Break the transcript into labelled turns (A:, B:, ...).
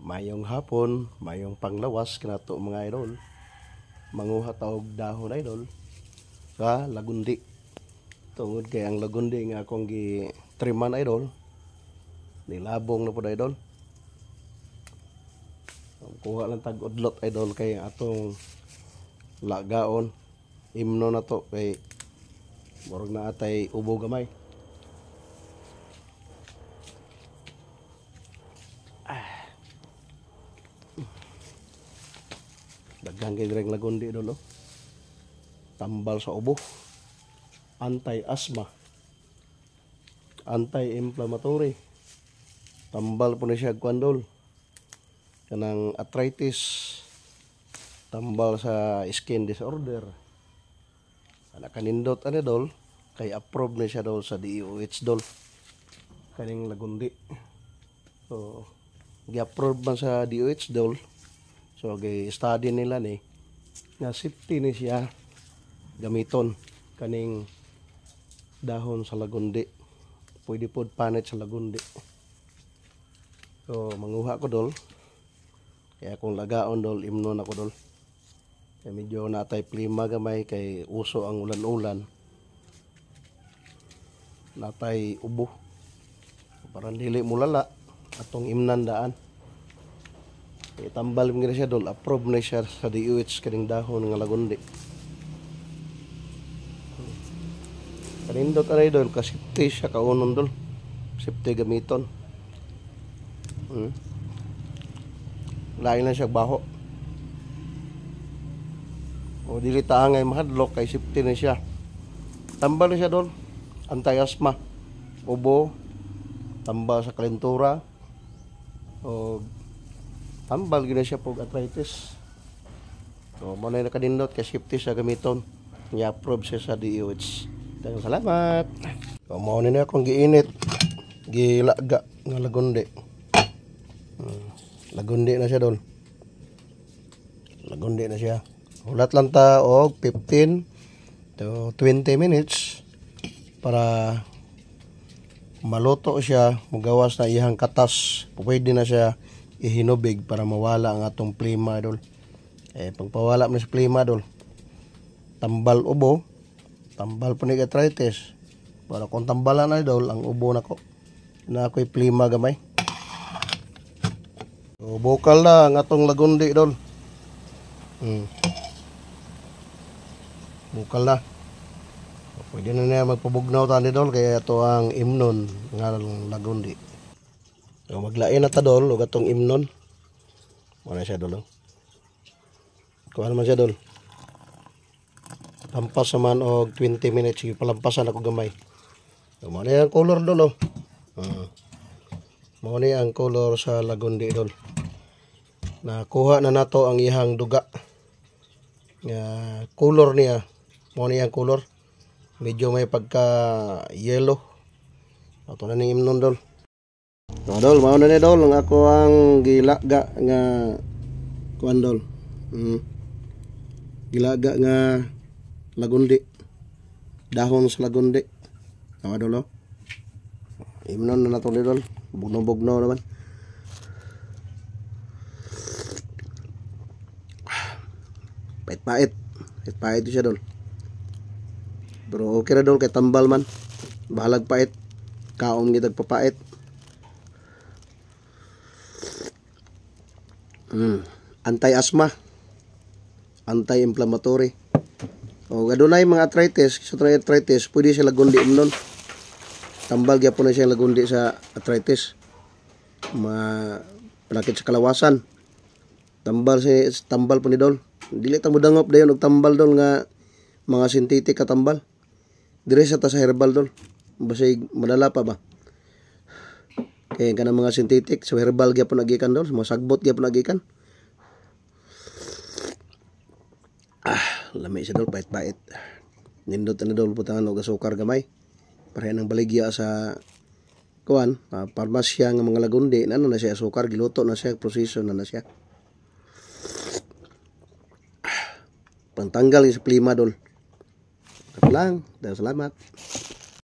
A: Mayong hapon, mayong panglawas kanato mga idol. Manguha ta og dahon idol sa lagundi. Tungod kay ang lagundi nga akong gi-triman idol, nilabong na pud idol. Kuha lang tag udlot idol kay atong lagaon. Imno na to kay murag na atay ubo gamay. Daghang kay direng lagundi idol oh. Tambal sa ubo. Anti-asthma. Anti-inflammatory. Tambal po na siya kwandol. Kanang arthritis. Tambal sa skin disorder. Anak kanindot ano dol. Kay approve na siya dol sa DOH dol. Kaning lagundi. So, gi-approve man sa DOH dol. So, gi-study nila ni nga safety ni siya gamiton kaning dahon sa lagundi. Pwede pod panit sa lagundi. So, manguha ko dol. Kaya kung lagaon dol, imnon ako dol. Kaya medyo natay plima gamay kay uso ang ulan-ulan. Natay ubo. Parang dili mulala atong imnan daan. Tambal mo siya dol, approve na siya sa DOH kaning dahon nga lagundi. Kanindot anay dol, kasipti siya kaunon dol. Safety gamiton. Lain lang siya baho. O dili taangay mahadlok kay safety na siya. Tambal na siya dol, anti-asthma, ubo, tambal sa kalentura, o tambal gina siya pog arthritis. So, mo na nakadindot kay safety siya gamiton. Ni-approve siya sa DOH. Daghang salamat. So, mo na akong giinit. Gilaga nga lagundi. Lagundi na siya dol. Lagundi na siya. Hulat lang ta og 15 to 20 minutes para maluto siya, mugawas na ihang katas. Pwede na siya ihinubig para mawala ang atong plima dol. Pagpawala mo sa plima dol, tambal ubo, tambal punig arthritis. Para kung tambalan na dol ang ubo nako, na ako'y plima gamay. So, bukal na ang atong lagundi dol. Bukal na. Pwede na niya magpabugnaw tani dol, kaya ito ang imnon nga lagundi. So, maglain na ta dol og atong imnon. Wala siya dol. Kuha naman siya dol. Lampas naman og 20 minutes. Sige, palampasan ako gamay. So, mo na ang color dol. Mo na ang color sa lagundi dol. Nakuha na nato ang ihang duga. Color niya. Mo na ang color. Medyo may pagka yellow. Ito na ning imnon dol. So, dol, mao na ni dol ang ako ang gilaga nga kuan dol. Gilaga nga lagundi. Dahon sa lagundi. Tawa dol. Imnon na nato ni dol. Bugno-bugno naman. Pait-pait. Pait-pait siya dol. Pero okay ra dol kay tambal man. Bahalag pait. Kaom gitag papait. Anti-asthma, anti-inflammatory. O adunay mga arthritis, sa arthritis, pwede siya lagundi imnon. Tambal gyapon na siya lagundi sa arthritis. Panakit sa kalawasan. Tambal po ni dol. Dili ta mo dangop dayon og tambal dol nga mga synthetic ka tambal. Dire sa ta sa herbal dol. Basig madala pa ba? Kaya ka mga synthetic, so herbal gyapon nagikan dol, mga sagbot gyapon nagikan. Lami siya dol, pait-pait. Nindot na dol, putangan og asukar gamay. Para nang baligya sa kuan, parmasya nga mga lagundi, ano na siya asukar, giluto na siya, proseso na siya. Pantanggal sa plima dol. Ito lang, salamat.